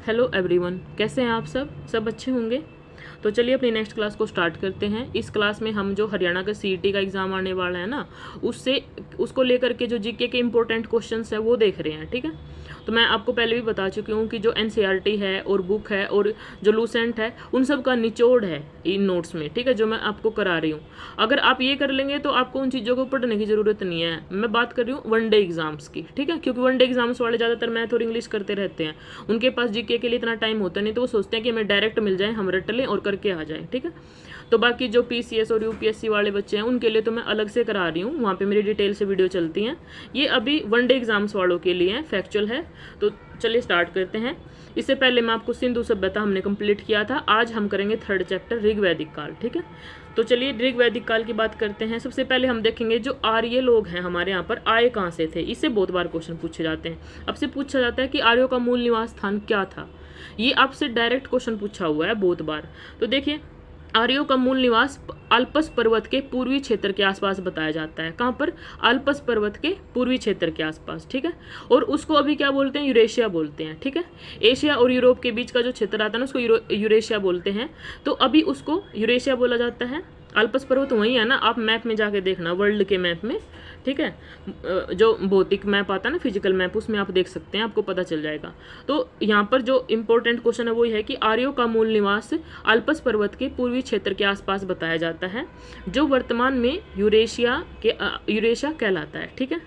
Hello everyone, कैसे हैं आप सब अच्छे होंगे। तो चलिए अपनी नेक्स्ट क्लास को स्टार्ट करते हैं। इस क्लास में हम जो हरियाणा का सीईटी का एग्ज़ाम आने वाला है ना, उसको लेकर के जो जीके के इंपॉर्टेंट क्वेश्चंस हैं वो देख रहे हैं। ठीक है, तो मैं आपको पहले भी बता चुकी हूँ कि जो एनसीईआरटी है और बुक है और जो लूसेंट है उन सब का निचोड़ है इन नोट्स में। ठीक है, जो मैं आपको करा रही हूँ, अगर आप ये कर लेंगे तो आपको उन चीज़ों को पढ़ने की ज़रूरत नहीं है। मैं बात कर रही हूँ वनडे एग्जाम्स की। ठीक है, क्योंकि वनडे एग्जाम्स वाले ज़्यादातर मैथ और इंग्लिश करते रहते हैं, उनके पास जीके के लिए इतना टाइम होता नहीं, तो वो सोचते हैं कि हमें डायरेक्ट मिल जाए, हम रट लें और करके आ जाए। ठीक है, तो बाकी जो पीसीएस और यूपीएससी वाले बच्चे हैं उनके लिए तो मैं अलग से करा रही हूँ, वहाँ पे मेरी डिटेल से वीडियो चलती हैं। ये अभी वनडे एग्जाम्स वालों के लिए है, फैक्चुअल है। तो चलिए स्टार्ट करते हैं। इससे पहले मैं आपको सिंधु सभ्यता हमने कंप्लीट किया था, आज हम करेंगे थर्ड चैप्टर ऋग्वैदिक काल। ठीक है, तो चलिए ऋग्वैदिक काल की बात करते हैं। सबसे पहले हम देखेंगे जो आर्य लोग हैं हमारे यहाँ पर आए कहाँ से थे। इससे बहुत बार क्वेश्चन पूछे जाते हैं। आपसे पूछा जाता है कि आर्यों का मूल निवास स्थान क्या था। ये आपसे डायरेक्ट क्वेश्चन पूछा हुआ है बहुत बार। तो देखिए, आर्यों का मूल निवास अल्पस पर्वत के पूर्वी क्षेत्र के आसपास बताया जाता है। कहाँ पर? अल्पस पर्वत के पूर्वी क्षेत्र के आसपास। ठीक है, और उसको अभी क्या बोलते हैं? यूरेशिया बोलते हैं। ठीक है, एशिया और यूरोप के बीच का जो क्षेत्र आता है ना, उसको यूरेशिया बोलते हैं। तो अभी उसको यूरेशिया बोला जाता है। अल्पस पर्वत वही है ना, आप मैप में जाके देखना, वर्ल्ड के मैप में। ठीक है, जो भौतिक मैप आता है ना, फिजिकल मैप, उसमें आप देख सकते हैं, आपको पता चल जाएगा। तो यहाँ पर जो इंपॉर्टेंट क्वेश्चन है वो ये है कि आर्यों का मूल निवास अल्पस पर्वत के पूर्वी क्षेत्र के आसपास बताया जाता है, जो वर्तमान में यूरेशिया कहलाता है। ठीक है,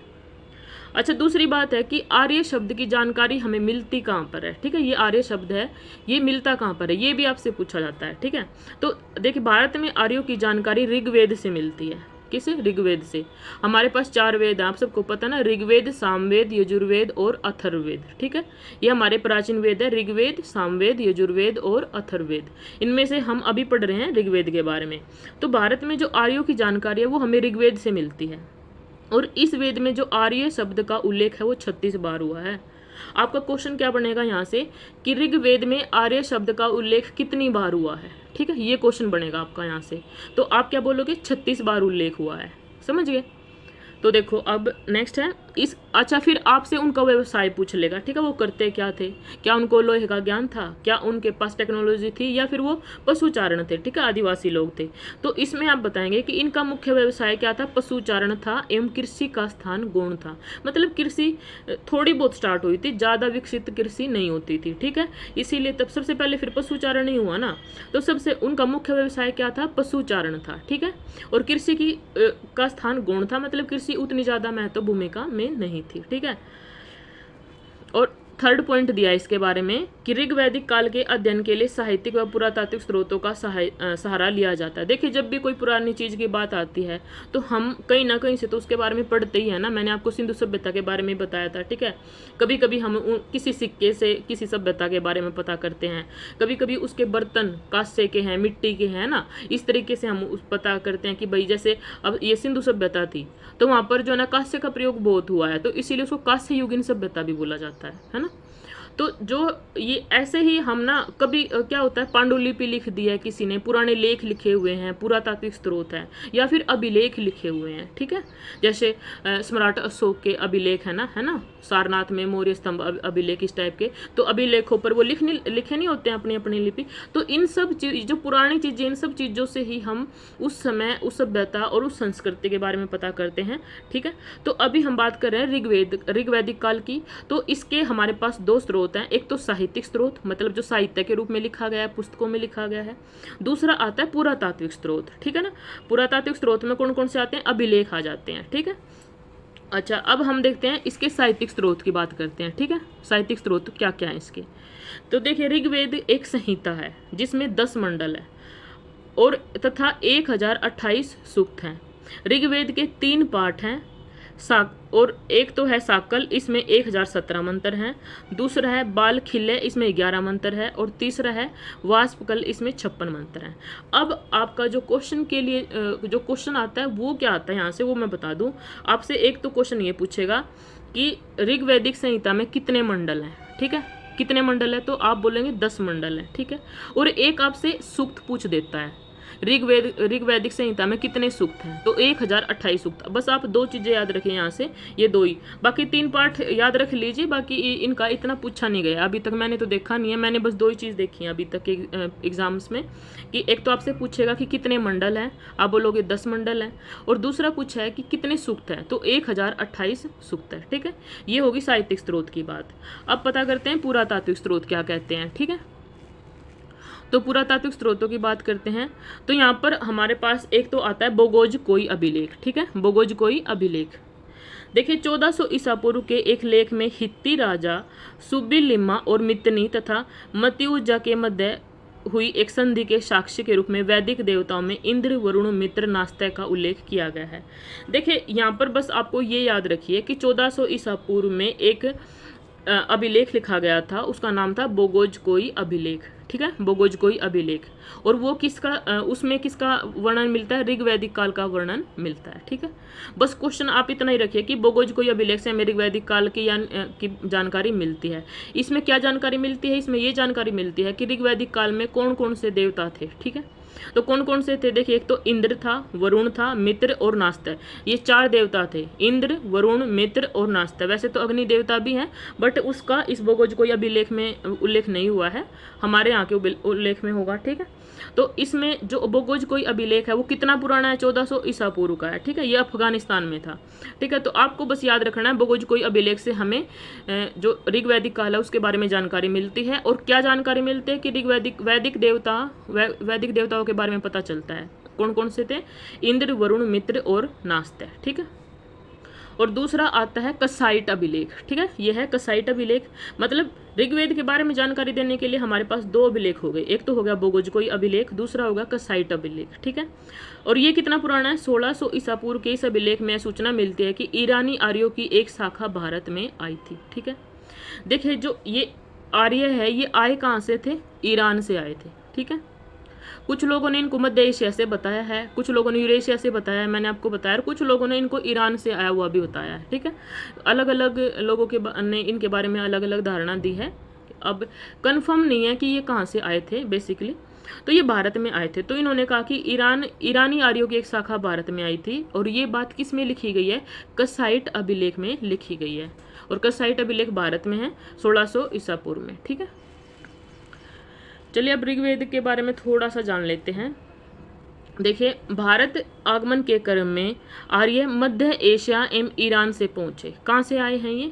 अच्छा, दूसरी बात है कि आर्य शब्द की जानकारी हमें मिलती कहाँ पर है। ठीक है, ये आर्य शब्द है, ये मिलता कहाँ पर है, ये भी आपसे पूछा जाता है। ठीक है, तो देखिए, भारत में आर्यों की जानकारी ऋग्वेद से मिलती है। किसे? ऋग्वेद से। हमारे पास 4 वेद हैं, आप सबको पता ना, ऋग्वेद, सामवेद, यजुर्वेद और अथर्ववेद। ठीक है, ये हमारे प्राचीन वेद है, ऋग्वेद, सामवेद, यजुर्वेद और अथर्ववेद। इनमें से हम अभी पढ़ रहे हैं ऋग्वेद के बारे में। तो भारत में जो आर्यों की जानकारी है वो हमें ऋग्वेद से मिलती है, और इस वेद में जो आर्य शब्द का उल्लेख है वो 36 बार हुआ है। आपका क्वेश्चन क्या बनेगा यहाँ से कि ऋग्वेद में आर्य शब्द का उल्लेख कितनी बार हुआ है। ठीक है, ये क्वेश्चन बनेगा आपका यहाँ से। तो आप क्या बोलोगे? 36 बार उल्लेख हुआ है। समझ गए? तो देखो, अब नेक्स्ट है अच्छा, फिर आपसे उनका व्यवसाय पूछ लेगा। ठीक है, वो करते क्या थे, क्या उनको लोहे का ज्ञान था, क्या उनके पास टेक्नोलॉजी थी, या फिर वो पशुचारण थे। ठीक है, आदिवासी लोग थे। तो इसमें आप बताएंगे कि इनका मुख्य व्यवसाय क्या था? पशुचारण था एवं कृषि का स्थान गौण था। मतलब कृषि थोड़ी बहुत स्टार्ट हुई थी, ज़्यादा विकसित कृषि नहीं होती थी। ठीक है, इसीलिए तब सबसे पहले फिर पशुचारण ही हुआ ना। तो सबसे उनका मुख्य व्यवसाय क्या था? पशुचारण था। ठीक है, और कृषि का स्थान गौण था, मतलब कृषि उतनी ज़्यादा महत्व भूमिका में नहीं थी। ठीक है, और थर्ड पॉइंट दिया इसके बारे में कि ऋग्वैदिक काल के अध्ययन के लिए साहित्यिक व पुरातात्विक स्रोतों का सहारा लिया जाता है। देखिए, जब भी कोई पुरानी चीज़ की बात आती है तो हम कहीं ना कहीं से तो उसके बारे में पढ़ते ही है ना। मैंने आपको सिंधु सभ्यता के बारे में बताया था। ठीक है, कभी कभी हम किसी सिक्के से किसी सभ्यता के बारे में पता करते हैं, कभी कभी उसके बर्तन कांसे के हैं, मिट्टी के हैं ना, इस तरीके से हम पता करते हैं कि भाई जैसे अब ये सिंधु सभ्यता थी तो वहाँ पर जो है ना कांस्य का प्रयोग बहुत हुआ है, तो इसीलिए उसको कांस्य युगीन सभ्यता भी बोला जाता है ना। तो जो ये ऐसे ही हम ना कभी क्या होता है, पांडुलिपि लिख दी है किसी ने, पुराने लेख लिखे हुए हैं, पुरातात्विक स्रोत हैं, या फिर अभिलेख लिखे हुए हैं। ठीक है, जैसे सम्राट अशोक के अभिलेख है ना, सारनाथ में मौर्य स्तंभ अभिलेख, इस टाइप के। तो अभिलेखों पर वो लिखे नहीं होते हैं अपनी अपनी लिपि। तो इन सब चीज, जो पुरानी चीजें, इन सब चीजों से ही हम उस समय उस सभ्यता और उस संस्कृति के बारे में पता करते हैं। ठीक है, तो अभी हम बात कर रहे हैं ऋग्वैदिक काल की। तो इसके हमारे पास 2 स्रोत हैं। एक तो साहित्यिक स्रोत, मतलब जो साहित्य के रूप में लिखा गया है, पुस्तकों में लिखा गया है। दूसरा आता है पुरातात्विक स्रोत। ठीक है ना, पुरातात्विक स्रोत में कौन कौन से आते हैं? अभिलेख आ जाते हैं। ठीक है, अच्छा, अब हम देखते हैं इसके साहित्यिक स्रोत की बात करते हैं। ठीक है, साहित्यिक स्रोत क्या क्या है इसके। तो देखिए, ऋग्वेद एक संहिता है जिसमें 10 मंडल है और तथा 1028 सूक्त हैं। ऋग्वेद के 3 पाठ हैं, और एक तो है साकल, इसमें 1017 मंत्र हैं। दूसरा है बाल खिल्ले, इसमें 11 मंत्र है। और तीसरा है वाष्पकल, इसमें 56 मंत्र हैं। अब आपका जो क्वेश्चन के लिए जो क्वेश्चन आता है वो क्या आता है यहाँ से, वो मैं बता दूं आपसे। एक तो क्वेश्चन ये पूछेगा कि ऋग्वैदिक संहिता में कितने मंडल हैं। ठीक है, कितने मंडल है, तो आप बोलेंगे 10 मंडल हैं। ठीक है, और एक आपसे सूक्त पूछ देता है ऋग्वैदिक संहिता में कितने सूक्त हैं, तो 1028 सूक्त। बस आप दो चीज़ें याद रखें यहाँ से, ये दो ही, बाकी 3 पार्ट याद रख लीजिए, बाकी इनका इतना पूछा नहीं गया अभी तक, मैंने तो देखा नहीं है, मैंने बस 2 ही चीज़ देखी है अभी तक के एग्जाम्स में, कि एक तो आपसे पूछेगा कि कितने मंडल हैं, आप बोलोगे 10 मंडल हैं, और दूसरा पूछा है कि कितने सूक्त हैं, तो 1028 सूक्त है। ठीक है, ये होगी साहित्यिक स्रोत की बात। अब पता करते हैं पुरातात्विक स्रोत क्या कहते हैं। ठीक है, तो पुरातात्विक स्रोतों की बात करते हैं, तो यहाँ पर हमारे पास एक तो आता है बोगोजकोई अभिलेख। ठीक है, बोगोजकोई अभिलेख देखिए 1400 ईसा पूर्व के एक लेख में हित्ती राजा सुबिलिमा और मितनी तथा मतिउजा के मध्य हुई एक संधि के साक्ष्य के रूप में वैदिक देवताओं में इंद्र, वरुण, मित्र, नास्ते का उल्लेख किया गया है। देखिए यहाँ पर बस आपको ये याद रखिए कि 1400 ईसा पूर्व में एक अभिलेख लिखा गया था, उसका नाम था बोगोजकोई अभिलेख। ठीक है, बोगोजकोई अभिलेख, और वो किसका उसमें किसका वर्णन मिलता है, ऋग्वैदिक काल का वर्णन मिलता है। ठीक है, बस क्वेश्चन आप इतना ही रखिए कि बोगोजकोई अभिलेख से हमें ऋग्वैदिक काल की जानकारी मिलती है। इसमें क्या जानकारी मिलती है, इसमें ये जानकारी मिलती है कि ऋग्वैदिक काल में कौन कौन से देवता थे। ठीक है, तो कौन कौन से थे, देखिए एक तो इंद्र था, वरुण था, मित्र और नास्ते, ये 4 देवता थे, इंद्र, वरुण, मित्र और नास्ते। वैसे तो अग्नि देवता भी हैं, बट उसका इस बोगोजकोई अभिलेख में उल्लेख नहीं हुआ है, हमारे यहाँ के उल्लेख में होगा। ठीक है, तो इसमें जो बोगोजकोई अभिलेख है वो कितना पुराना है, 1400 ईसा पूर्व का है। ठीक है, ये अफगानिस्तान में था। ठीक है, तो आपको बस याद रखना है बोगोजकोई अभिलेख से हमें जो ऋग्वैदिक काल है उसके बारे में जानकारी मिलती है, और क्या जानकारी मिलती है कि वैदिक देवताओं के बारे में पता चलता है। कौन कौन से थे, इंद्र, वरुण, मित्र और नास्ते। ठीक है, और दूसरा आता है कसाइट अभिलेख। ठीक है, यह है कसाइट अभिलेख, मतलब ऋग्वेद के बारे में जानकारी देने के लिए हमारे पास 2 अभिलेख हो गए, एक तो हो गया बोगोजकोई अभिलेख, दूसरा होगा कसाइट अभिलेख। ठीक है, और ये कितना पुराना है, 1600 ईसा पूर्व के इस अभिलेख में सूचना मिलती है कि ईरानी आर्यों की एक शाखा भारत में आई थी। ठीक है, देखिए जो ये आर्य है ये आए कहाँ से थे, ईरान से आए थे। ठीक है, कुछ लोगों ने इनको मध्य एशिया से बताया है, कुछ लोगों ने यूरेशिया से बताया है, मैंने आपको बताया, और कुछ लोगों ने इनको ईरान से आया हुआ भी बताया है। ठीक है, अलग अलग लोगों ने इनके बारे में अलग अलग धारणा दी है, अब कंफर्म नहीं है कि ये कहाँ से आए थे बेसिकली, तो ये भारत में आए थे। तो इन्होंने कहा कि ईरानी आर्यों की एक शाखा भारत में आई थी, और ये बात किस में लिखी गई है, कसाइट अभिलेख में लिखी गई है, और कसाइट अभिलेख भारत में है 1600 ईसा पूर्व में। ठीक है, चलिए अब ऋग्वेद के बारे में थोड़ा सा जान लेते हैं। देखिए भारत आगमन के क्रम में आर्य मध्य एशिया एवं ईरान से पहुंचे। कहाँ से आए हैं ये,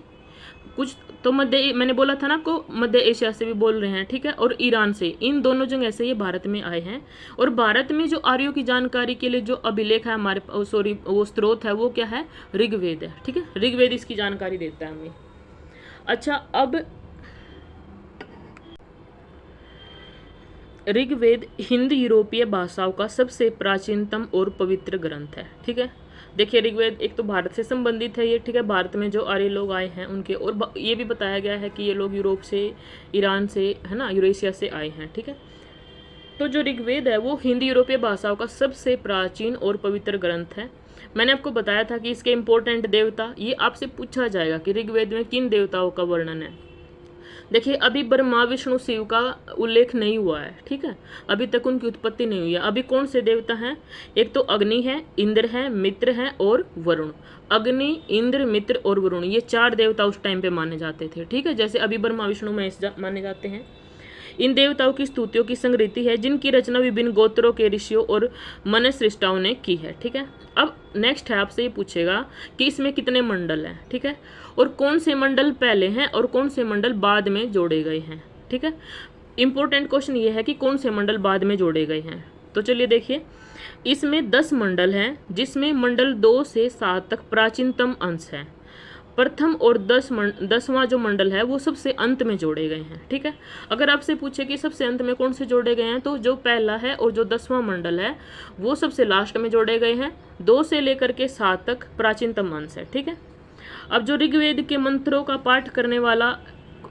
कुछ तो मैंने बोला था ना आपको, मध्य एशिया से भी बोल रहे हैं। ठीक है, और ईरान से, इन दोनों जगह से ये भारत में आए हैं। और भारत में जो आर्यों की जानकारी के लिए जो अभिलेख है हमारे, वो स्रोत है वो क्या है, ऋग्वेद है। ठीक है, ऋग्वेद इसकी जानकारी देता है हमें। अच्छा, अब ऋग्वेद हिंद यूरोपीय भाषाओं का सबसे प्राचीनतम और पवित्र ग्रंथ है। ठीक है, देखिए ऋग्वेद एक तो भारत से संबंधित है ये। ठीक है, भारत में जो आर्य लोग आए हैं उनके, और ये भी बताया गया है कि ये लोग यूरोप से, ईरान से, है ना, यूरेशिया से आए हैं। ठीक है, तो जो ऋग्वेद है वो हिंद यूरोपीय भाषाओं का सबसे प्राचीन और पवित्र ग्रंथ है। मैंने आपको बताया था कि इसके इम्पोर्टेंट देवता, ये आपसे पूछा जाएगा कि ऋग्वेद में किन देवताओं का वर्णन है। देखिए अभी ब्रह्मा, विष्णु, शिव का उल्लेख नहीं हुआ है। ठीक है, अभी तक उनकी उत्पत्ति नहीं हुई है। अभी कौन से देवता हैं, एक तो अग्नि है, इंद्र है, मित्र है और वरुण। अग्नि, इंद्र, मित्र और वरुण, ये 4 देवता उस टाइम पे माने जाते थे। ठीक है, जैसे अभी ब्रह्मा, विष्णु, महेश माने जाते हैं। इन देवताओं की स्तुतियों की संगृति है जिनकी रचना विभिन्न गोत्रों के ऋषियों और मनुश्रेष्ठाओं ने की है। ठीक है, अब नेक्स्ट है, आपसे ये पूछेगा कि इसमें कितने मंडल हैं। ठीक है, और कौन से मंडल पहले हैं और कौन से मंडल बाद में जोड़े गए हैं। ठीक है, इंपॉर्टेंट क्वेश्चन ये है कि कौन से मंडल बाद में जोड़े गए हैं। तो चलिए देखिए, इसमें 10 मंडल हैं जिसमें मंडल 2 से 7 तक प्राचीनतम अंश है। प्रथम और 10वां जो मंडल है वो सबसे अंत में जोड़े गए हैं। ठीक है, अगर आपसे पूछे कि सबसे अंत में कौन से जोड़े गए हैं, तो जो पहला है और जो 10वां मंडल है वो सबसे लास्ट में जोड़े गए हैं। 2 से लेकर के 7 तक प्राचीनतम अंश है। ठीक है, अब जो ऋग्वेद के मंत्रों का पाठ करने वाला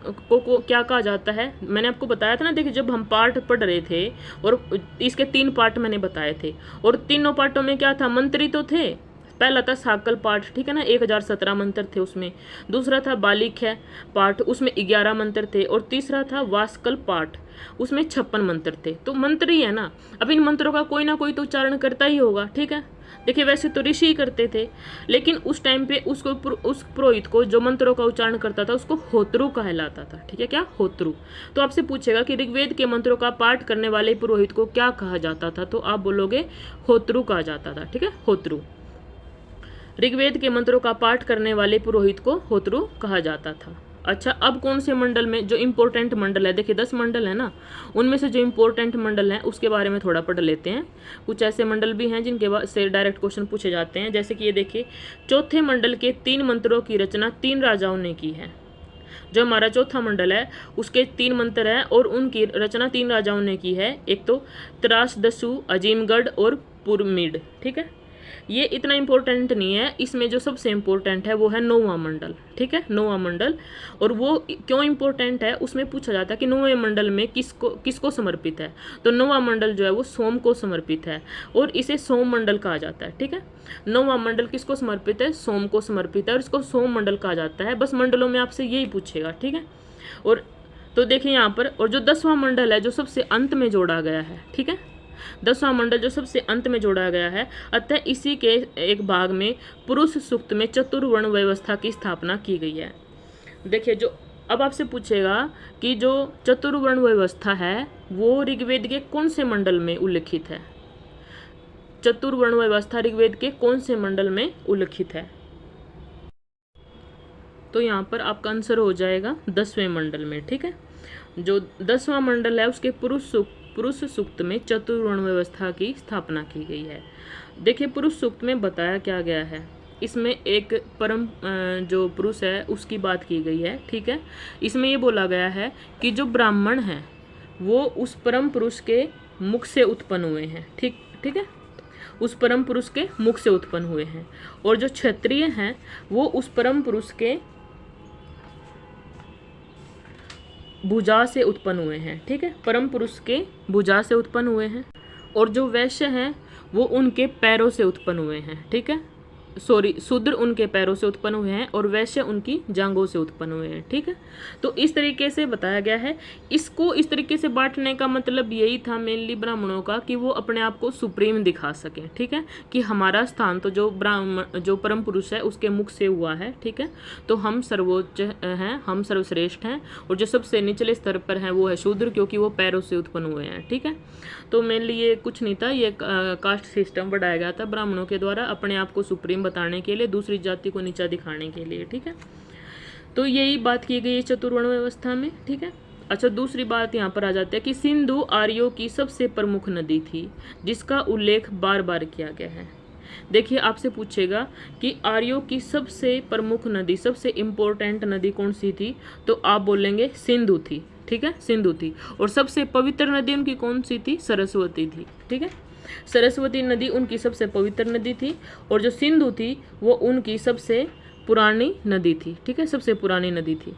को क्या कहा जाता है, मैंने आपको बताया था ना। देखिए जब हम पाठ पढ़ रहे थे और इसके 3 पार्ट मैंने बताए थे, और तीनों पार्टों में क्या था, मंत्री तो थे, पहला था साकल पाठ, ठीक है ना, 1017 मंत्र थे उसमें। दूसरा था बालिख्य पाठ, उसमें 11 मंत्र थे। और तीसरा था वास्कल पाठ, उसमें 56 मंत्र थे। तो मंत्र ही है ना, अब इन मंत्रों का कोई ना कोई तो उच्चारण करता ही होगा, ठीक है। देखिए वैसे तो ऋषि ही करते थे, लेकिन उस टाइम पे उस पुरोहित को जो मंत्रों का उच्चारण करता था उसको होत्रु कहलाता था, ठीक है, क्या, होत्रु। तो आपसे पूछेगा कि ऋग्वेद के मंत्रों का पाठ करने वाले पुरोहित को क्या कहा जाता था, तो आप बोलोगे होत्रु कहा जाता था, ठीक है, होत्रु। ऋग्वेद के मंत्रों का पाठ करने वाले पुरोहित को होत्रु कहा जाता था। अच्छा, अब कौन से मंडल में जो इम्पोर्टेंट मंडल है, देखिए 10 मंडल है ना, उनमें से जो इम्पोर्टेंट मंडल हैं उसके बारे में थोड़ा पढ़ लेते हैं। कुछ ऐसे मंडल भी हैं जिनके से डायरेक्ट क्वेश्चन पूछे जाते हैं, जैसे कि ये देखिए, चौथे मंडल के 3 मंत्रों की रचना 3 राजाओं ने की है। जो हमारा चौथा मंडल है उसके 3 मंत्र हैं और उनकी रचना 3 राजाओं ने की है। एक तो त्रासदसु, अजीमगढ़ और पुरमिड, ठीक है। ये इतना इम्पोर्टेंट नहीं है, इसमें जो सबसे इम्पोर्टेंट है वो है 9वां मंडल, ठीक है, 9वां मंडल। और वो क्यों इम्पोर्टेंट है, उसमें पूछा जाता है कि 9वें मंडल में किसको समर्पित है। तो 9वां मंडल जो है वो सोम को समर्पित है और इसे सोम मंडल कहा जाता है, ठीक है। 9वां मंडल किसको समर्पित है, सोम को समर्पित है और इसको सोम मंडल कहा जाता है। बस मंडलों में आपसे यही पूछेगा, ठीक है। और तो देखिए यहाँ पर, और जो 10वां मंडल है जो सबसे अंत में जोड़ा गया है, ठीक है, 10वां मंडल जो सबसे अंत में जोड़ा गया है, अतः इसी के एक भाग में पुरुष सूक्त में चतुर्वर्ण व्यवस्था की स्थापना की गई है। देखिए, जो अब आपसे पूछेगा कि जो चतुर्वर्ण व्यवस्था है वो ऋग्वेद के कौन से मंडल में उल्लिखित है। चतुर्वर्ण व्यवस्था ऋग्वेद के कौन से मंडल में उल्लिखित है, तो यहाँ पर आपका आंसर हो जाएगा 10वें मंडल में, ठीक है। जो 10वां मंडल है उसके पुरुष सूक्त में चतुर्वर्ण व्यवस्था की स्थापना की गई है। देखिए पुरुष सूक्त में बताया क्या गया है, इसमें एक परम जो पुरुष है उसकी बात की गई है, ठीक है। इसमें ये बोला गया है कि जो ब्राह्मण हैं वो उस परम पुरुष के मुख से उत्पन्न हुए हैं, ठीक है, उस परम पुरुष के मुख से उत्पन्न हुए हैं। और जो क्षत्रिय हैं वो उस परम पुरुष के भुजा से उत्पन्न हुए हैं, ठीक है, परम पुरुष के भुजा से उत्पन्न हुए हैं। और जो वैश्य हैं वो उनके पैरों से उत्पन्न हुए हैं, ठीक है, शूद्र उनके पैरों से उत्पन्न हुए हैं और वैश्य उनकी जांघों से उत्पन्न हुए हैं, ठीक है। तो इस तरीके से बताया गया है। इसको इस तरीके से बांटने का मतलब यही था मेनली ब्राह्मणों का, कि वो अपने आप को सुप्रीम दिखा सकें, ठीक है, कि हमारा स्थान तो जो परम पुरुष है उसके मुख से हुआ है, ठीक है। तो हम सर्वोच्च हैं, हम सर्वश्रेष्ठ हैं, और जो सबसे निचले स्तर पर हैं वो है शूद्र, क्योंकि वो पैरों से उत्पन्न हुए हैं, ठीक है। तो मेनली ये कुछ नहीं था, ये कास्ट सिस्टम बढ़ाया गया था ब्राह्मणों के द्वारा अपने आप को सुप्रीम बताने के लिए, दूसरी जाति को नीचा दिखाने के लिए, ठीक है। तो यही बात की गई है चतुर्वर्ण व्यवस्था में, ठीक है। अच्छा, दूसरी बात यहाँ पर आ जाती है कि सिंधु आर्यों की सबसे प्रमुख नदी थी जिसका उल्लेख बार बार किया गया है। देखिए आपसे पूछेगा कि आर्यों की सबसे प्रमुख नदी, सबसे इम्पोर्टेंट नदी कौन सी थी, तो आप बोलेंगे सिंधु थी, ठीक है, सिंधु थी। और सबसे पवित्र नदी उनकी कौन सी थी, सरस्वती थी, ठीक है। सरस्वती नदी उनकी सबसे पवित्र नदी थी और जो सिंधु थी वो उनकी सबसे पुरानी नदी थी, ठीक है, सबसे पुरानी नदी थी।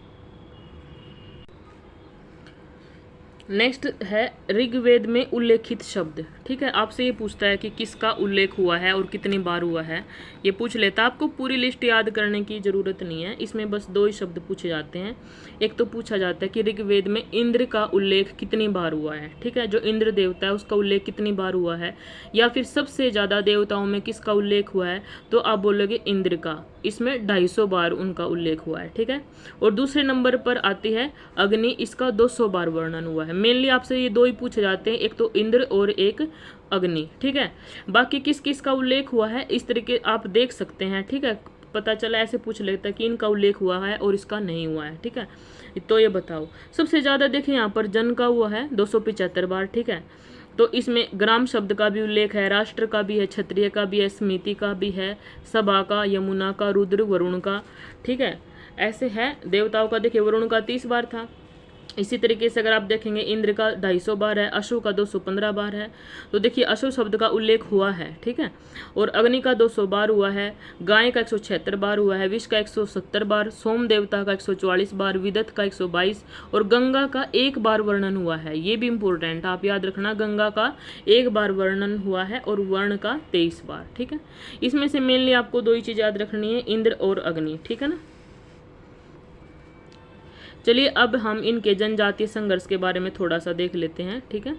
नेक्स्ट है ऋग्वेद में उल्लेखित शब्द, ठीक है। आपसे ये पूछता है कि किसका उल्लेख हुआ है और कितनी बार हुआ है, ये पूछ लेता। आपको पूरी लिस्ट याद करने की ज़रूरत नहीं है, इसमें बस 2 ही शब्द पूछे जाते हैं। एक तो पूछा जाता है कि ऋग्वेद में इंद्र का उल्लेख कितनी बार हुआ है, ठीक है, जो इंद्र देवता है उसका उल्लेख कितनी बार हुआ है, या फिर सबसे ज़्यादा देवताओं में किसका उल्लेख हुआ है, तो आप बोलोगे इंद्र का, इसमें 250 बार उनका उल्लेख हुआ है, ठीक है। और दूसरे नंबर पर आती है अग्नि, इसका 200 बार वर्णन हुआ है। मेनली आपसे ये 2 ही पूछे जाते हैं, एक तो इंद्र और एक अग्नि, ठीक है। बाकी किस किस का उल्लेख हुआ है इस तरीके आप देख सकते हैं, ठीक है। पता चला ऐसे पूछ लेता है कि इनका उल्लेख हुआ है और इसका नहीं हुआ है, ठीक है। तो ये बताओ। सबसे ज़्यादा देखिए यहाँ पर जन का हुआ है 275 बार, ठीक है। तो इसमें ग्राम शब्द का भी उल्लेख है, राष्ट्र का भी है, क्षत्रिय का भी है, स्मृति का भी है, सभा का, यमुना का, रुद्र, वरुण का, ठीक है। ऐसे है। देवताओं का देखिए वरुण का 30 बार था, इसी तरीके से अगर आप देखेंगे इंद्र का 250 बार है, अशु का 215 बार है। तो देखिए अशु शब्द का उल्लेख हुआ है, ठीक है। और अग्नि का 200 बार हुआ है, गाय का 176 बार हुआ है, विष का 170 बार, सोम देवता का 144 बार, विदत का 122 और गंगा का 1 बार वर्णन हुआ है। ये भी इंपॉर्टेंट आप याद रखना, गंगा का 1 बार वर्णन हुआ है और वर्ण का 23 बार, ठीक है। इसमें से मेनली आपको 2 ही चीज याद रखनी है, इंद्र और अग्नि, ठीक है ना। चलिए अब हम इनके जनजातीय संघर्ष के बारे में थोड़ा सा देख लेते हैं, ठीक है।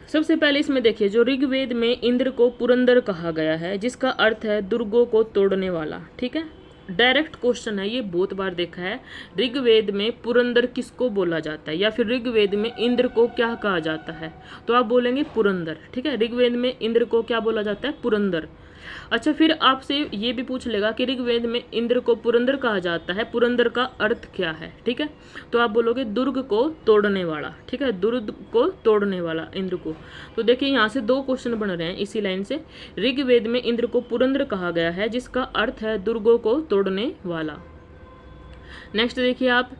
सबसे पहले इसमें देखिए जो ऋग्वेद में इंद्र को पुरंदर कहा गया है, जिसका अर्थ है दुर्गों को तोड़ने वाला, ठीक है। डायरेक्ट क्वेश्चन है, ये बहुत बार देखा है। ऋग्वेद में पुरंदर किसको बोला जाता है, या फिर ऋग्वेद में इंद्र को क्या कहा जाता है, तो आप बोलेंगे पुरंदर, ठीक है। ऋग्वेद में इंद्र को क्या बोला जाता है, पुरंदर। अच्छा, फिर आपसे ये भी पूछ लेगा कि ऋग्वेद में इंद्र को पुरंदर कहा जाता है, पुरंदर का अर्थ क्या है, ठीक है। तो आप बोलोगे दुर्ग को तोड़ने वाला, ठीक है, दुर्ग को तोड़ने वाला इंद्र को। तो देखिए यहाँ से 2 क्वेश्चन बन रहे हैं इसी लाइन से। ऋग्वेद में इंद्र को पुरंदर कहा गया है, जिसका अर्थ है दुर्गों को तोड़ने वाला। नेक्स्ट देखिए आप,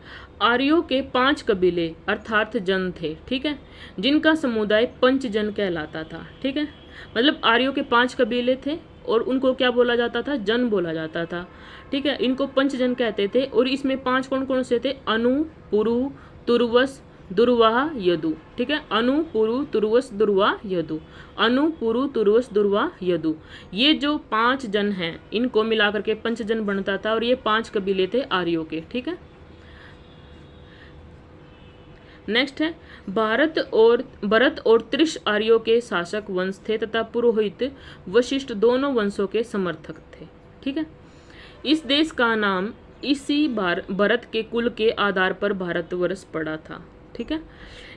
आर्यों के 5 कबीले अर्थात जन थे, ठीक है, जिनका समुदाय पंचजन कहलाता था, ठीक है। मतलब आर्यों के 5 कबीले थे और उनको क्या बोला जाता था, जन बोला जाता था, ठीक है। इनको पंचजन कहते थे और इसमें 5 कौन कौन से थे, अनु, पुरु, तुर्वस, दुर्वाह, यदु, ठीक है। अनु, पुरु, तुर्वस, दुर्वाह, यदु। अनु, पुरु, तुर्वस, दुर्वाह, यदु। ये जो 5 जन हैं इनको मिलाकर के पंचजन बनता था और ये 5 कबीले थे आर्यों के, ठीक है। नेक्स्ट है भरत और त्रिश आर्यों के शासक वंश थे तथा पुरोहित वशिष्ठ दोनों वंशों के समर्थक थे, ठीक है। इस देश का नाम इसी भरत के कुल के आधार पर भारतवर्ष पड़ा था, ठीक है।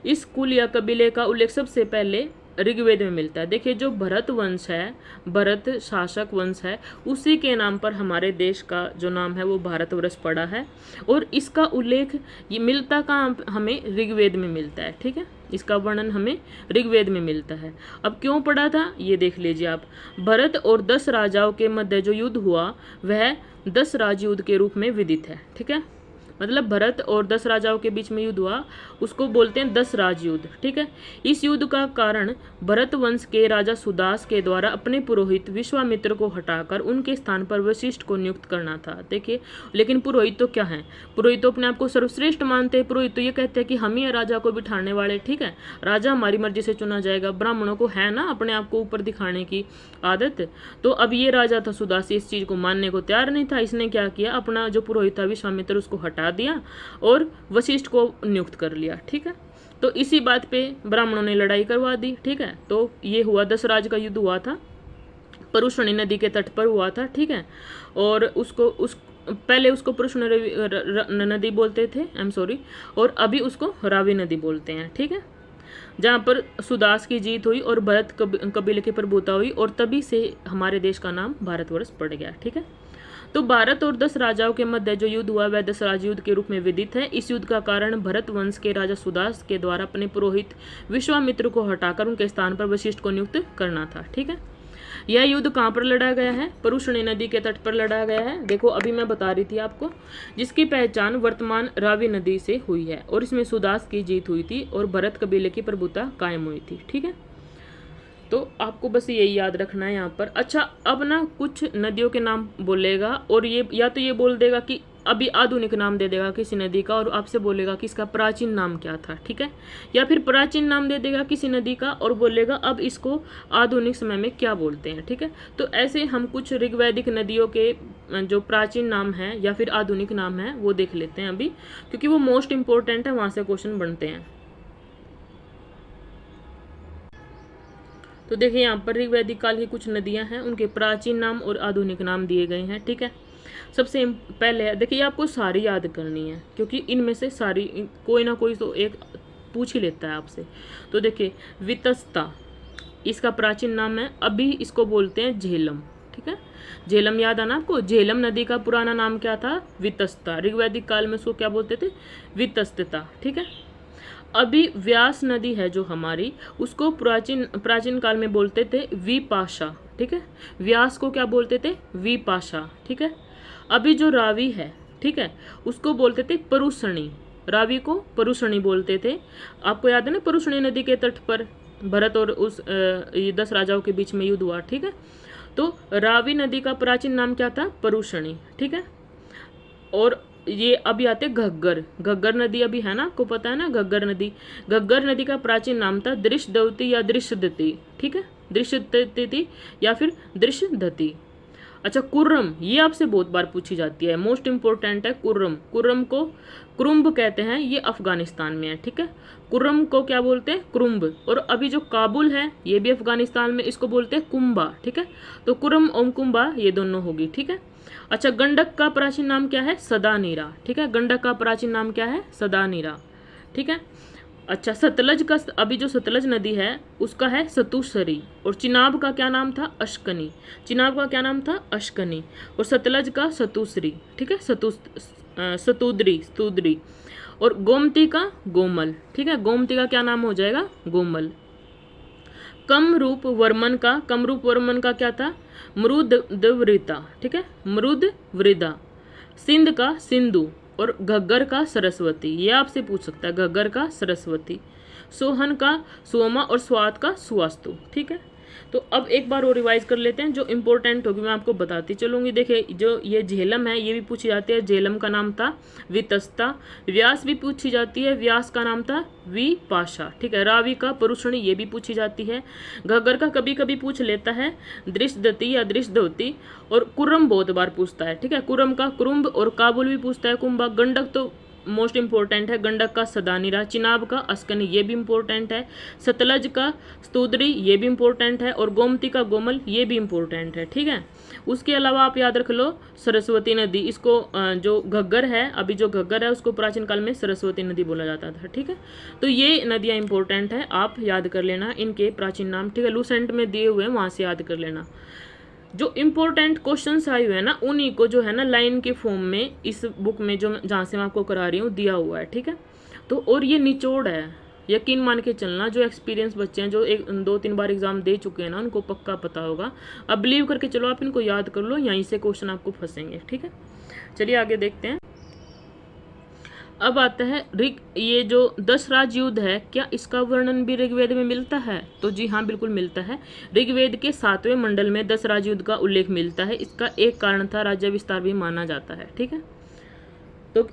इस कुल या कबीले का उल्लेख सबसे पहले ऋग्वेद में मिलता है। देखिए जो भरत वंश है, भरत शासक वंश है, उसी के नाम पर हमारे देश का जो नाम है वो भारतवर्ष पड़ा है और इसका उल्लेख ये मिलता कहाँ हमें, ऋग्वेद में मिलता है, ठीक है। इसका वर्णन हमें ऋग्वेद में मिलता है। अब क्यों पड़ा था ये देख लीजिए आप। भरत और 10 राजाओं के मध्य जो युद्ध हुआ वह 10 राजयुद्ध के रूप में विदित है, ठीक है। मतलब भरत और 10 राजाओं के बीच में युद्ध हुआ, उसको बोलते हैं 10 राजयुद्ध, ठीक है। इस युद्ध का कारण भरत वंश के राजा सुदास के द्वारा अपने पुरोहित विश्वामित्र को हटाकर उनके स्थान पर वशिष्ठ को नियुक्त करना था। देखिए लेकिन पुरोहित तो क्या है, पुरोहित तो अपने आप को सर्वश्रेष्ठ मानते हैं। पुरोहित तो ये कहते हैं कि हम ही है राजा को बिठाने वाले, ठीक है, राजा हमारी मर्जी से चुना जाएगा। ब्राह्मणों को है ना अपने आप को ऊपर दिखाने की आदत। तो अब ये राजा था सुदास, इस चीज को मानने को तैयार नहीं था। इसने क्या किया, अपना जो पुरोहित था विश्वामित्र उसको हटा दिया और वशिष्ठ को नियुक्त कर लिया, ठीक है। तो इसी बात पे ब्राह्मणों ने लड़ाई करवा दी, ठीक है। तो ये हुआ 10 राज का युद्ध हुआ था, परुषणी नदी के तट पर हुआ था, ठीक है। और पहले उसको परुषणी नदी बोलते थे, आई एम सॉरी, और अभी उसको रावी नदी बोलते हैं, ठीक है। जहाँ पर सुदास की जीत हुई और भरत कबीले की प्रभुता हुई और तभी से हमारे देश का नाम भारतवर्ष पड़ गया, ठीक है। तो भारत और 10 राजाओं के मध्य जो युद्ध हुआ वह 10 राजयुद्ध के रूप में विदित है। इस युद्ध का कारण भरत वंश के राजा सुदास के द्वारा अपने पुरोहित विश्वामित्र को हटाकर उनके स्थान पर वशिष्ठ को नियुक्त करना था, ठीक है। यह युद्ध कहाँ पर लड़ा गया है, परुषणी नदी के तट पर लड़ा गया है। देखो अभी मैं बता रही थी आपको, जिसकी पहचान वर्तमान रावी नदी से हुई है और इसमें सुदास की जीत हुई थी और भरत कबीले की प्रभुता कायम हुई थी, ठीक है। तो आपको बस यही याद रखना है यहाँ पर। अच्छा अब ना कुछ नदियों के नाम बोलेगा और ये या तो ये बोल देगा कि अभी आधुनिक नाम दे देगा किसी नदी का और आपसे बोलेगा कि इसका प्राचीन नाम क्या था, ठीक है। या फिर प्राचीन नाम दे देगा किसी नदी का और बोलेगा अब इसको आधुनिक समय में क्या बोलते हैं, ठीक है। तो ऐसे हम कुछ ऋग्वैदिक नदियों के जो प्राचीन नाम हैं या फिर आधुनिक नाम हैं वो देख लेते हैं अभी, क्योंकि वो मोस्ट इंपॉर्टेंट है, वहाँ से क्वेश्चन बनते हैं। तो देखिए यहाँ पर ऋग्वैदिक काल की कुछ नदियाँ हैं, उनके प्राचीन नाम और आधुनिक नाम दिए गए हैं, ठीक है। सबसे पहले देखिए आपको सारी याद करनी है क्योंकि इनमें से सारी कोई ना कोई तो एक पूछ ही लेता है आपसे। तो देखिए वितस्ता, इसका प्राचीन नाम है, अभी इसको बोलते हैं झेलम, ठीक है। झेलम याद आना आपको, झेलम नदी का पुराना नाम क्या था, वितस्ता। ऋग्वैदिक काल में उसको क्या बोलते थे, वितस्तता, ठीक है। अभी व्यास नदी है जो हमारी, उसको प्राचीन काल में बोलते थे विपाशा, ठीक है। व्यास को क्या बोलते थे, विपाशा, ठीक है। अभी जो रावी है, ठीक है, उसको बोलते थे परुषणी, रावी को परुषणी बोलते थे। आपको याद है ना, परुषणी नदी के तट पर भरत और उस ये 10 राजाओं के बीच में युद्ध हुआ, ठीक है। तो रावी नदी का प्राचीन नाम क्या था? परुषणी, ठीक है। और ये अभी आते घग्गर, घग्गर नदी अभी है ना, आपको पता है ना घग्गर नदी। घग्गर नदी का प्राचीन नाम था दृश्यदवती या दृश्यदती, ठीक है, दृश्यदती या फिर दृश्यदती। अच्छा, कुर्रम, ये आपसे बहुत बार पूछी जाती है, मोस्ट इंपॉर्टेंट है कुर्रम। कुर्रम को क्रुम्ब कहते हैं, ये अफगानिस्तान में है, ठीक है। कुर्रम को क्या बोलते हैं? क्रुम्ब। और अभी जो काबुल है ये भी अफगानिस्तान में, इसको बोलते हैं कुंबा, ठीक है। तो कुर्रम और कुंबा ये दोनों होगी, ठीक है। अच्छा, गंडक का प्राचीन नाम क्या है? सदानीरा, ठीक है। गंडक का प्राचीन नाम क्या है? सदानीरा, ठीक है। अच्छा, सतलज का, अभी जो सतलज नदी है उसका है सतुसरी। और चिनाब का क्या नाम था? अश्कनी। चिनाब का क्या नाम था? अश्कनी। और सतलज का सतुसरी, ठीक है, स्तुद्री। और गोमती का गोमल, ठीक है। गोमती का क्या नाम हो जाएगा? गोमल। कमरूप वर्मन का क्या था? मरुदवृता, ठीक है, मरुदवृदा। सिंध का सिंधु। और घग्गर का सरस्वती, ये आपसे पूछ सकता है, घग्गर का सरस्वती। सोहन का सोमा और स्वात का सुवास्तु, ठीक है। तो अब एक बार और रिवाइज कर लेते हैं, जो इंपॉर्टेंट होगी मैं आपको बताती चलूंगी। देखिए, जो ये झेलम है ये भी पूछी जाती है, झेलम का नाम था वितस्ता। व्यास भी पूछी जाती है, व्यास का नाम था विपाशा, ठीक है। रावी का परुषणी, ये भी पूछी जाती है। घग्गर का कभी कभी पूछ लेता है, दृश्यदती या दृश्यदवती। और कुर्रम बहुत बार पूछता है, ठीक है। कुर्रम का कुरुम्ब। और काबुल भी पूछता है, कुंभा। गंडक तो मोस्ट इंपॉर्टेंट है, गंडक का सदानीरा। चिनाब का अस्कनी, ये भी इंपॉर्टेंट है। सतलज का स्तुद्री, ये भी इंपॉर्टेंट है। और गोमती का गोमल, ये भी इंपॉर्टेंट है, ठीक है। उसके अलावा आप याद रख लो सरस्वती नदी, इसको जो घग्गर है, अभी जो घग्गर है उसको प्राचीन काल में सरस्वती नदी बोला जाता था, ठीक है। तो ये नदियाँ इंपॉर्टेंट है, आप याद कर लेना इनके प्राचीन नाम, ठीक है। लूसेंट में दिए हुए हैं, वहाँ से याद कर लेना। जो इम्पोर्टेंट क्वेश्चंस आए हुए हैं ना, उन्हीं को जो है ना लाइन के फॉर्म में इस बुक में जो जहाँ से मैं आपको करा रही हूँ दिया हुआ है, ठीक है। तो और ये निचोड़ है, यकीन मान के चलना। जो एक्सपीरियंस बच्चे हैं, जो 1-2-3 बार एग्जाम दे चुके हैं ना, उनको पक्का पता होगा। अब बिलीव करके चलो, आप इनको याद कर लो, यहीं से क्वेश्चन आपको फंसेंगे, ठीक है। चलिए आगे देखते हैं। अब आता है ये जो 10 राज युद्ध है, क्या इसका वर्णन भी ऋग्वेद में मिलता है? तो जी हाँ, बिल्कुल मिलता है। ऋग्वेद के 7वें मंडल में 10 राज युद्ध का उल्लेख मिलता है। इसका एक कारण था राज्य विस्तार भी माना जाता है, ठीक है। तो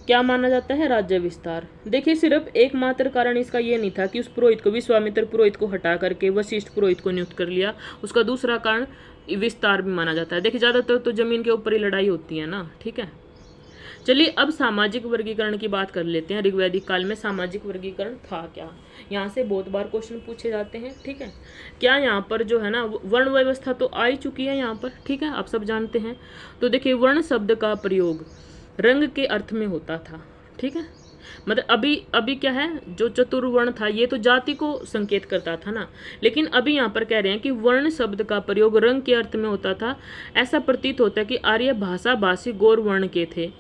क्या माना जाता है? राज्य विस्तार। देखिए, सिर्फ एकमात्र कारण इसका ये नहीं था कि उस पुरोहित को, विश्वामित्र पुरोहित को हटा करके वशिष्ठ पुरोहित को नियुक्त कर लिया। उसका दूसरा कारण विस्तार भी माना जाता है। देखिए, ज़्यादातर तो जमीन के ऊपर ही लड़ाई होती है ना, ठीक है। चलिए अब सामाजिक वर्गीकरण की बात कर लेते हैं। ऋग्वैदिक काल में सामाजिक वर्गीकरण था क्या? यहाँ से बहुत बार क्वेश्चन पूछे जाते हैं, ठीक है। क्या यहाँ पर जो है ना वर्ण व्यवस्था तो आ ही चुकी है यहाँ पर, ठीक है, आप सब जानते हैं। तो देखिए, वर्ण शब्द का प्रयोग रंग के अर्थ में होता था, ठीक है। मतलब अभी क्या है, जो चतुर्वर्ण था ये तो जाति को संकेत करता था ना, लेकिन अभी यहाँ पर कह रहे हैं कि वर्ण शब्द का प्रयोग रंग के अर्थ में होता था। ऐसा प्रतीत होता है कि आर्य भाषा भाषी गौर वर्ण के थे,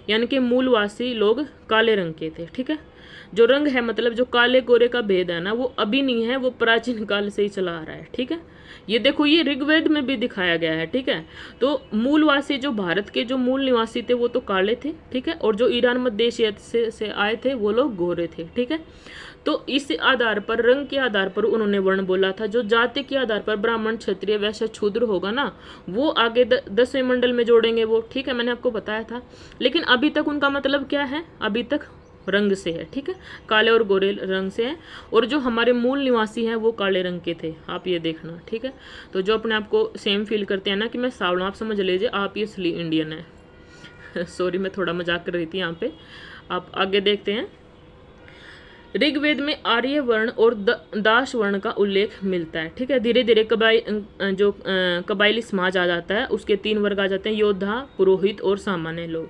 यानी कि मूलवासी लोग काले रंग के थे, ठीक है। जो रंग है, मतलब जो काले गोरे का भेद है ना, वो अभी नहीं है, वो प्राचीन काल से ही चला आ रहा है, ठीक है। ये देखो, ये ऋग्वेद में भी दिखाया गया है, ठीक है। तो मूलवासी, जो भारत के जो मूल निवासी थे वो तो काले थे, ठीक है। और जो ईरान मध्य एशिया से आए थे वो लोग गोरे थे, ठीक है। तो इस आधार पर, रंग के आधार पर उन्होंने वर्ण बोला था। जो जाति के आधार पर ब्राह्मण, क्षत्रिय, वैश्य, शूद्र होगा ना, वो आगे 10वें मंडल में जोड़ेंगे वो, ठीक है, मैंने आपको बताया था। लेकिन अभी तक उनका मतलब क्या है? अभी तक रंग से है, ठीक है, काले और गोरे रंग से है। और जो हमारे मूल निवासी हैं वो काले रंग के थे, आप ये देखना, ठीक है। तो जो अपने आप को सेम फील करते हैं ना कि मैं सावला, आप समझ लीजिए आप ये असली इंडियन है। सॉरी, मैं थोड़ा मजाक कर रही थी यहाँ पे। आप आगे देखते हैं। ऋग्वेद में आर्य वर्ण और दास वर्ण का उल्लेख मिलता है, ठीक है। धीरे धीरे कबाइली समाज आ जाता है, उसके 3 वर्ग आ जाते हैं, योद्धा, पुरोहित और सामान्य लोग।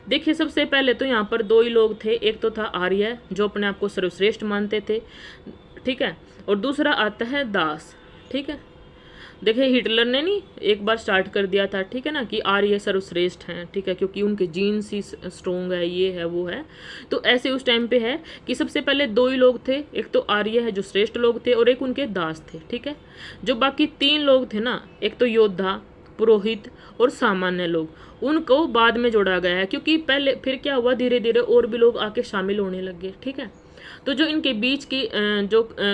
देखिए, सबसे पहले तो यहाँ पर 2 ही लोग थे। एक तो था आर्य, जो अपने आप को सर्वश्रेष्ठ मानते थे, ठीक है। और दूसरा आता है दास, ठीक है। देखिए, हिटलर ने नहीं एक बार स्टार्ट कर दिया था, ठीक है ना, कि आर्य सर्वश्रेष्ठ हैं, ठीक है, क्योंकि उनके जीन्स ही स्ट्रोंग है, ये है वो है। तो ऐसे उस टाइम पे है कि सबसे पहले 2 ही लोग थे। एक तो आर्य है जो श्रेष्ठ लोग थे, और एक उनके दास थे, ठीक है। जो बाकी 3 लोग थे ना, एक तो योद्धा, पुरोहित और सामान्य लोग, उनको बाद में जोड़ा गया है, क्योंकि पहले फिर क्या हुआ, धीरे धीरे और भी लोग आके शामिल होने लग गए। ठीक है, तो जो इनके बीच की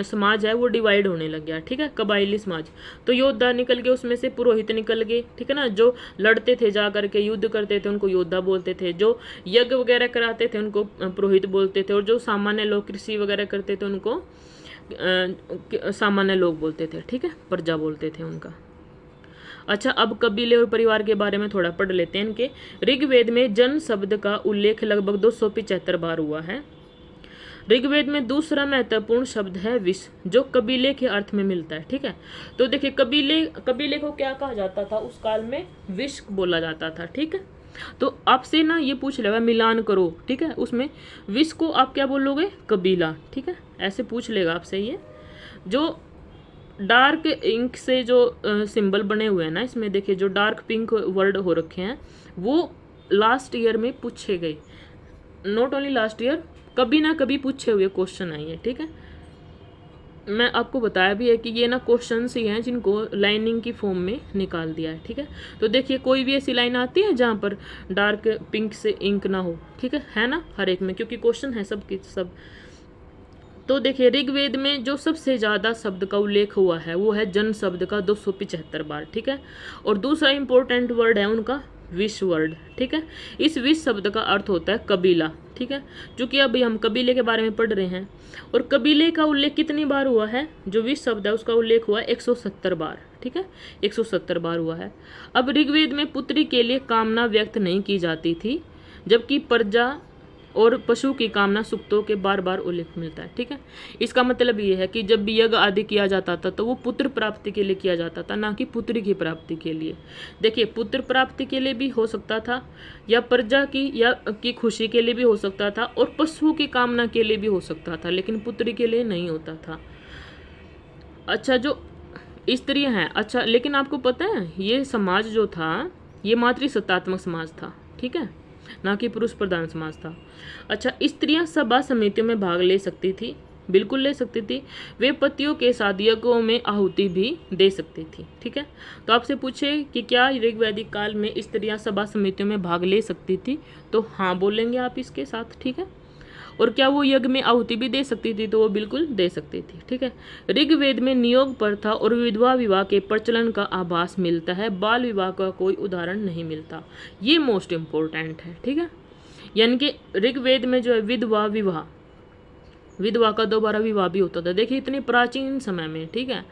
समाज है वो डिवाइड होने लग गया। ठीक है, कबाइली समाज। तो योद्धा निकल गए, उसमें से पुरोहित निकल गए। ठीक है ना, जो लड़ते थे जा करके, युद्ध करते थे, उनको योद्धा बोलते थे। जो यज्ञ वगैरह कराते थे उनको पुरोहित बोलते थे। और जो सामान्य लोग कृषि वगैरह करते थे उनको सामान्य लोग बोलते थे। ठीक है, प्रजा बोलते थे उनका। अच्छा, अब कबीले और परिवार के बारे में थोड़ा पढ़ लेते हैं इनके। ऋग्वेद में जन शब्द का उल्लेख लगभग 275 बार हुआ है। ऋग्वेद में दूसरा महत्वपूर्ण शब्द है विश, जो कबीले के अर्थ में मिलता है। ठीक है, तो देखिए कबीले को क्या कहा जाता था उस काल में, विश बोला जाता था। ठीक है, तो आपसे ना ये पूछ लेगा मिलान करो। ठीक है, उसमें विश को आप क्या बोलोगे, कबीला। ठीक है, ऐसे पूछ लेगा आपसे। ये जो डार्क इंक से जो सिंबल बने हुए हैं ना, इसमें देखिए जो डार्क पिंक वर्ड हो रखे हैं, वो लास्ट ईयर में पूछे गए। नॉट ओनली लास्ट ईयर, कभी ना कभी पूछे हुए क्वेश्चन आए हैं। ठीक है, मैं आपको बताया भी है कि ये ना क्वेश्चंस ही हैं जिनको लाइनिंग की फॉर्म में निकाल दिया है। ठीक है, तो देखिए कोई भी ऐसी लाइन आती है जहाँ पर डार्क पिंक से इंक ना हो। ठीक है ना, हर एक में, क्योंकि क्वेश्चन है सब की सब। तो देखिए ऋग्वेद में जो सबसे ज़्यादा शब्द का उल्लेख हुआ है वो है जन शब्द का 275 बार। ठीक है, और दूसरा इंपॉर्टेंट वर्ड है उनका विश वर्ड। ठीक है, इस विश शब्द का अर्थ होता है कबीला। ठीक है, क्योंकि अभी हम कबीले के बारे में पढ़ रहे हैं। और कबीले का उल्लेख कितनी बार हुआ है, जो विश शब्द है उसका उल्लेख हुआ है 170 बार। ठीक है, 170 बार हुआ है। अब ऋग्वेद में पुत्री के लिए कामना व्यक्त नहीं की जाती थी, जबकि प्रजा और पशु की कामना सुक्तों के बार बार उल्लेख मिलता है। ठीक है, इसका मतलब ये है कि जब भी यज्ञ आदि किया जाता था तो वो पुत्र प्राप्ति के लिए किया जाता था, ना कि पुत्री की प्राप्ति के लिए। देखिए पुत्र प्राप्ति के लिए भी हो सकता था, या प्रजा की खुशी के लिए भी हो सकता था, और पशु की कामना के लिए भी हो सकता था, लेकिन पुत्री के लिए नहीं होता था। अच्छा, जो स्त्रियां हैं, अच्छा लेकिन आपको पता है ये समाज जो था ये मातृसत्तात्मक समाज था। ठीक है, ना कि पुरुष प्रधान समाज था। अच्छा, स्त्रियां सभा समितियों में भाग ले सकती थी, बिल्कुल ले सकती थी। वे पतियों के साथ यज्ञों में आहुति भी दे सकती थी। ठीक है, तो आपसे पूछे कि क्या ऋग्वैदिक काल में स्त्रियां सभा समितियों में भाग ले सकती थी, तो हाँ बोलेंगे आप इसके साथ। ठीक है, और क्या वो यज्ञ में आहुति भी दे सकती थी, तो वो बिल्कुल दे सकती थी। ठीक है, ऋग्वेद में नियोग प्रथा और विधवा विवाह के प्रचलन का आभास मिलता है, बाल विवाह का कोई उदाहरण नहीं मिलता। ये मोस्ट इम्पोर्टेंट है। ठीक है, यानी कि ऋग्वेद में जो है विधवा का दोबारा विवाह भी होता था। देखिए इतने प्राचीन समय में। ठीक है,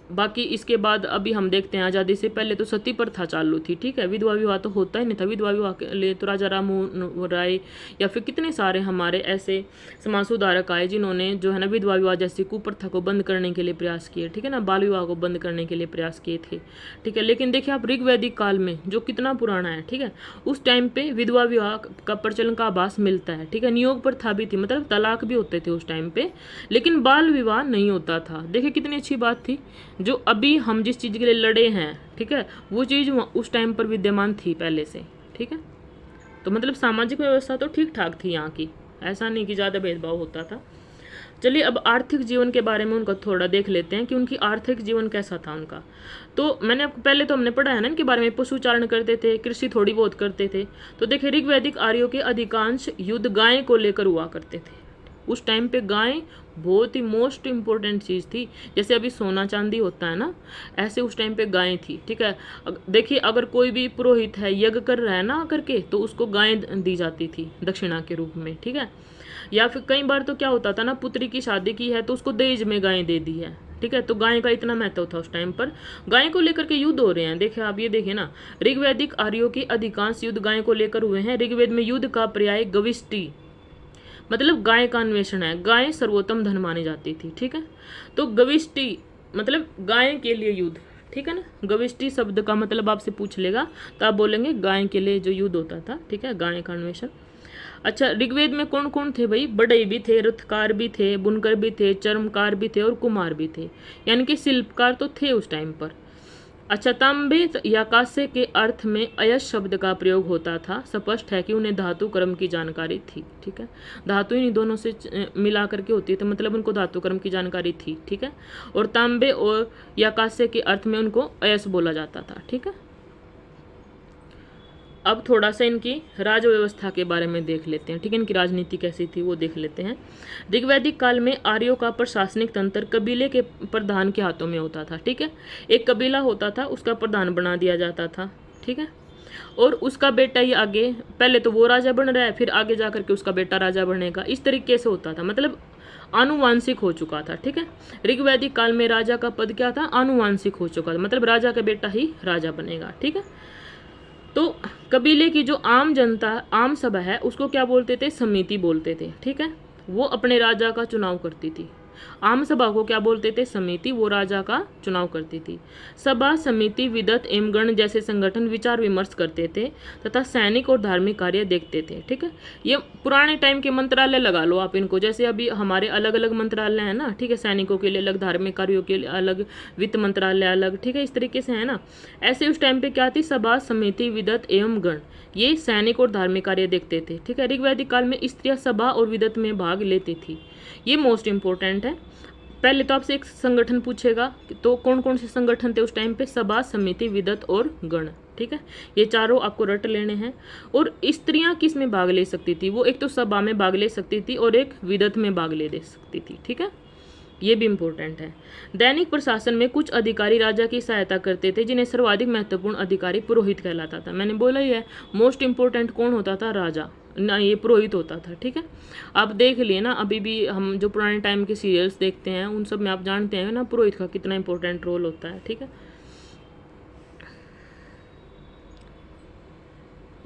बाकी इसके बाद अभी हम देखते हैं आज़ादी से पहले तो सती प्रथा चालू थी। ठीक है, विधवा विवाह तो होता ही नहीं था। विधवा विवाह के लिए तो राजा राममोहन राय या फिर कितने सारे हमारे ऐसे समाज सुधारक आए जिन्होंने जो है ना विधवा विवाह जैसी कुप्रथा को बंद करने के लिए प्रयास किए। ठीक है ना, बाल विवाह को बंद करने के लिए प्रयास किए थे। ठीक है, लेकिन देखिए आप ऋग्वैदिक काल में जो कितना पुराना है, ठीक है, उस टाइम पे विधवा विवाह का प्रचलन का आभास मिलता है। ठीक है, नियोग प्रथा भी थी, मतलब तलाक भी होते थे उस टाइम पे, लेकिन बाल विवाह नहीं होता था। देखिए कितनी अच्छी बात थी, जो अभी हम जिस चीज़ के लिए लड़े हैं, ठीक है, वो चीज़ उस टाइम पर विद्यमान थी पहले से। ठीक है, तो मतलब सामाजिक व्यवस्था तो ठीक ठाक थी यहाँ की, ऐसा नहीं कि ज़्यादा भेदभाव होता था। चलिए अब आर्थिक जीवन के बारे में उनका थोड़ा देख लेते हैं कि उनकी आर्थिक जीवन कैसा था उनका। तो मैंने आपको पहले तो हमने पढ़ा है ना इनके बारे में, पशुचारण करते थे, कृषि थोड़ी बहुत करते थे। तो देखिए ऋग्वैदिक आर्यों के अधिकांश युद्ध गाय को लेकर हुआ करते थे। उस टाइम पे गाय बहुत ही मोस्ट इम्पोर्टेंट चीज़ थी, जैसे अभी सोना चांदी होता है ना, ऐसे उस टाइम पे गाय थी। ठीक है, देखिए अगर कोई भी पुरोहित है यज्ञ कर रहा है ना करके, तो उसको गाय दी जाती थी दक्षिणा के रूप में। ठीक है, या फिर कई बार तो क्या होता था ना, पुत्री की शादी की है तो उसको दहेज में गाय दे दी है। ठीक है, तो गाय का इतना महत्व था उस टाइम पर। गाय को लेकर के युद्ध हो रहे हैं, देखिए आप ये देखिए ना, ऋग्वैदिक आर्यों के अधिकांश युद्ध गाय को लेकर हुए हैं। ऋग्वेद में युद्ध का पर्याय गविष्टि, मतलब गाय का अन्वेषण है। गाय सर्वोत्तम धन मानी जाती थी। ठीक है, तो गविष्टि मतलब गाय के लिए युद्ध। ठीक है ना, गविष्टि शब्द का मतलब आपसे पूछ लेगा तो आप बोलेंगे गाय के लिए जो युद्ध होता था। ठीक है, गाय का अन्वेषण। अच्छा, ऋग्वेद में कौन कौन थे भाई, बढ़ई भी थे, रथकार भी थे, बुनकर भी थे, चर्मकार भी थे और कुम्हार भी थे, यानी कि शिल्पकार तो थे उस टाइम पर। अच्छा, तांबे या कांसे के अर्थ में अयस शब्द का प्रयोग होता था। स्पष्ट है कि उन्हें धातु कर्म की जानकारी थी। ठीक है, धातु ही दोनों से मिला करके होती है, तो मतलब उनको धातु कर्म की जानकारी थी। ठीक है, और तांबे और या कांसे के अर्थ में उनको अयस बोला जाता था। ठीक है, अब थोड़ा सा इनकी राज व्यवस्था के बारे में देख लेते हैं, ठीक है, इनकी राजनीति कैसी थी वो देख लेते हैं। ऋग्वैदिक काल में आर्यों का प्रशासनिक तंत्र कबीले के प्रधान के हाथों में होता था, ठीक है। एक कबीला होता था, उसका प्रधान बना दिया जाता था, ठीक है, और उसका बेटा ही आगे, पहले तो वो राजा बन रहा है, फिर आगे जा करके उसका बेटा राजा बनेगा, इस तरीके से होता था, मतलब आनुवांशिक हो चुका था, ठीक है। ऋग्वैदिक काल में राजा का पद क्या था, आनुवांशिक हो चुका था, मतलब राजा का बेटा ही राजा बनेगा, ठीक है। तो कबीले की जो आम जनता, आम सभा है, उसको क्या बोलते थे, समिति बोलते थे, ठीक है। वो अपने राजा का चुनाव करती थी। आम सभा को क्या बोलते थे, समिति, वो राजा का चुनाव करती थी। सभा, समिति, विदत एवं गण जैसे संगठन विचार विमर्श करते थे तथा सैनिक और धार्मिक कार्य देखते थे, ठीक है। ये पुराने टाइम के मंत्रालय लगा लो आप इनको, जैसे अभी हमारे अलग अलग मंत्रालय है ना, ठीक है, सैनिकों के लिए अलग, धार्मिक कार्यों के लिए अलग, वित्त मंत्रालय अलग, ठीक है, इस तरीके से है ना। ऐसे उस टाइम पे क्या थी, सभा, समिति, विदत एवं गण, ये सैनिक और धार्मिक कार्य देखते थे, ठीक है। ऋग्वैदिक काल में स्त्रियां सभा और विदत में भाग लेती थी, ये मोस्ट इंपॉर्टेंट है। पहले तो आपसे एक संगठन पूछेगा, तो कौन कौन से संगठन थे उस टाइम पे, सभा, समिति, विदत और गण, ठीक है, ये चारों आपको रट लेने हैं। और स्त्रियां किस में भाग ले सकती थी, वो एक तो सभा में भाग ले सकती थी और एक विदत में भाग ले सकती थी, ठीक है, ये भी इम्पोर्टेंट है। दैनिक प्रशासन में कुछ अधिकारी राजा की सहायता करते थे, जिन्हें सर्वाधिक महत्वपूर्ण अधिकारी पुरोहित कहलाता था। मैंने बोला ही है, मोस्ट इंपॉर्टेंट कौन होता था, राजा ना, ये पुरोहित होता था, ठीक है। आप देख लिए ना, अभी भी हम जो पुराने टाइम के सीरियल्स देखते हैं उन सब में आप जानते हैं ना पुरोहित का कितना इंपॉर्टेंट रोल होता है, ठीक है।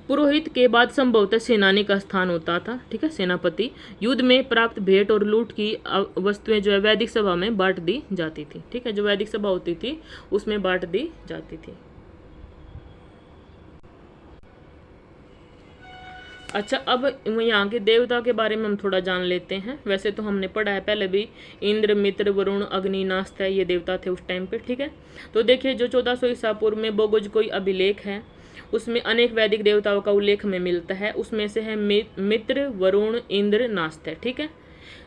पुरोहित के बाद संभवतः सेनानी का स्थान होता था, ठीक है, सेनापति। युद्ध में प्राप्त भेंट और लूट की वस्तुएं जो है वैदिक सभा में बांट दी जाती थी, ठीक है, जो वैदिक सभा होती थी उसमें बांट दी जाती थी। अच्छा, अब यहाँ के देवता के बारे में हम थोड़ा जान लेते हैं। वैसे तो हमने पढ़ा है पहले भी, इंद्र, मित्र, वरुण, अग्नि, नास्ता, ये देवता थे उस टाइम पे, ठीक है। तो देखिए, जो 1400 ईसा पूर्व में बोगोज कोई अभिलेख है, उसमें अनेक वैदिक देवताओं का उल्लेख हमें मिलता है। उसमें से है मित्र, वरुण, इंद्र, नास्ता, ठीक है।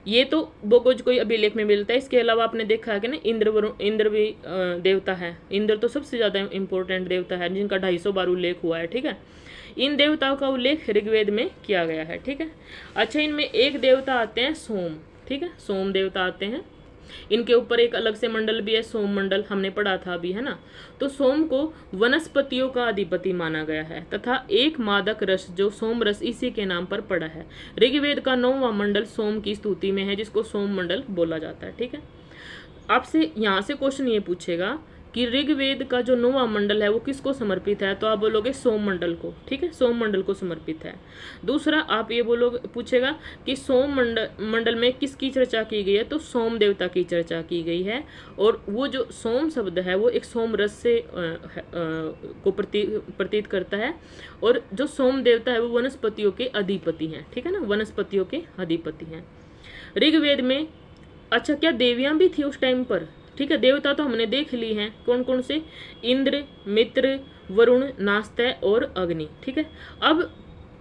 ये तो बोगोज कोई अभिलेख में मिलता है। इसके अलावा आपने देखा है कि ना, इंद्र, वरुण, इंद्र भी देवता है। इंद्र तो सबसे ज़्यादा इंपॉर्टेंट देवता है, जिनका 250 बार उल्लेख हुआ है, ठीक है। इन देवताओं का उल्लेख ऋग्वेद में किया गया है, ठीक है। अच्छा, इनमें एक देवता आते हैं सोम, ठीक है, सोम देवता आते हैं। इनके ऊपर एक अलग से मंडल भी है, सोम मंडल, हमने पढ़ा था अभी, है ना। तो सोम को वनस्पतियों का अधिपति माना गया है तथा एक मादक रस जो सोम रस इसी के नाम पर पड़ा है। ऋग्वेद का 9वां मंडल सोम की स्तुति में है, जिसको सोम मंडल बोला जाता है, ठीक है। आपसे यहाँ से क्वेश्चन ये पूछेगा कि ऋग्वेद का जो 9वां मंडल है वो किसको समर्पित है, तो आप बोलोगे सोम मंडल को, ठीक है, सोम मंडल को समर्पित है। दूसरा आप ये बोलोगे, पूछेगा कि सोम मंडल में किसकी चर्चा की गई है, तो सोम देवता की चर्चा की गई है। और वो जो सोम शब्द है वो एक सोम रस से को प्रतीत करता है। और जो सोम देवता है वो वनस्पतियों के अधिपति हैं, ठीक है ना, वनस्पतियों के अधिपति हैं ऋग्वेद में। अच्छा, क्या देवियां भी थी उस टाइम पर, ठीक है। देवता तो हमने देख ली हैं, कौन कौन से, इंद्र, मित्र, वरुण, नास्ता और अग्नि, ठीक है। अब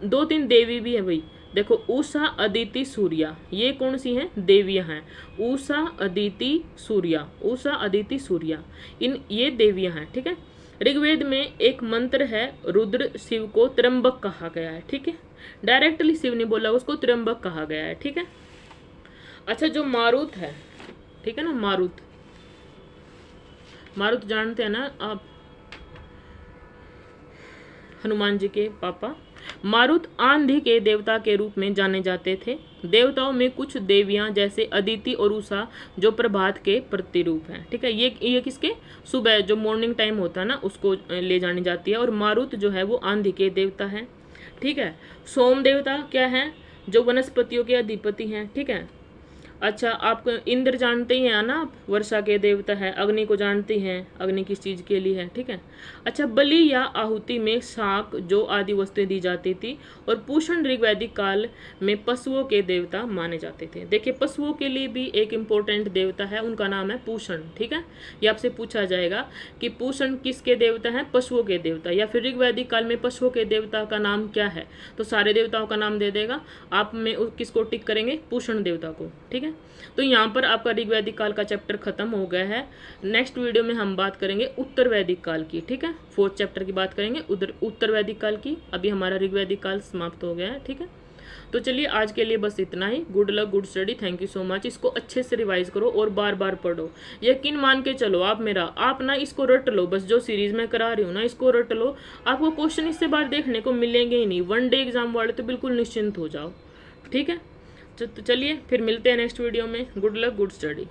2-3 देवी भी है भाई, देखो, उषा, अदिति, सूर्या, ये कौन सी हैं, देवियां हैं। उषा, अदिति, सूर्या, उषा, अदिति, सूर्या, ये देवियां हैं, ठीक है। ऋग्वेद में एक मंत्र है, रुद्र, शिव को त्र्यंबक कहा गया है, ठीक है। डायरेक्टली शिव ने बोला, उसको त्र्यंबक कहा गया है, ठीक है। अच्छा, जो मारुत है, ठीक है ना, मारुत जानते हैं ना आप, हनुमान जी के पापा। मारुत आंधी के देवता के रूप में जाने जाते थे। देवताओं में कुछ देवियां जैसे अदिति और उषा जो प्रभात के प्रतिरूप हैं, ठीक है। ये किसके, सुबह जो मॉर्निंग टाइम होता है ना, उसको ले जानी जाती है। और मारुत जो है वो आंधी के देवता है, ठीक है। सोम देवता क्या है, जो वनस्पतियों के अधिपति हैं, ठीक है। अच्छा, आप इंद्र जानते ही हैं ना आप, वर्षा के देवता है। अग्नि को जानते हैं, अग्नि किस चीज़ के लिए है, ठीक है। अच्छा, बलि या आहुति में शाक जो आदि वस्तुएं दी जाती थी। और पूषण ऋग्वैदिक काल में पशुओं के देवता माने जाते थे। देखिए, पशुओं के लिए भी एक इम्पोर्टेंट देवता है, उनका नाम है पूषण, ठीक है। ये आपसे पूछा जाएगा कि पूषण किसके देवता हैं, पशुओं के देवता, या फिर ऋग्वैदिक काल में पशुओं के देवता का नाम क्या है, तो सारे देवताओं का नाम दे देगा। आप में किसको टिक करेंगे, पूषण देवता को, ठीक है। है। तो यहाँ पर आपका ऋग्वैदिक काल का चैप्टर खत्म हो गया है। नेक्स्ट वीडियो में हम बात करेंगे उत्तर वैदिक काल की, ठीक है। 4th चैप्टर की बात करेंगे उधर उत्तर वैदिक काल की। अभी हमारा ऋग्वैदिक काल समाप्त हो गया है, ठीक है। तो चलिए आज के लिए बस इतना ही। Good luck, good study, thank you so much. इसको अच्छे से रिवाइज करो और बार बार पढ़ो। यकीन मान के चलो आप ना इसको रट लो, बस जो सीरीज में करा रही हूँ ना इसको रट लो। आपको क्वेश्चन इससे बाहर देखने को मिलेंगे ही नहीं। 1 डे एग्जाम वाले तो बिल्कुल निश्चिंत हो जाओ, ठीक है। तो चलिए फिर मिलते हैं नेक्स्ट वीडियो में। Good luck, good study.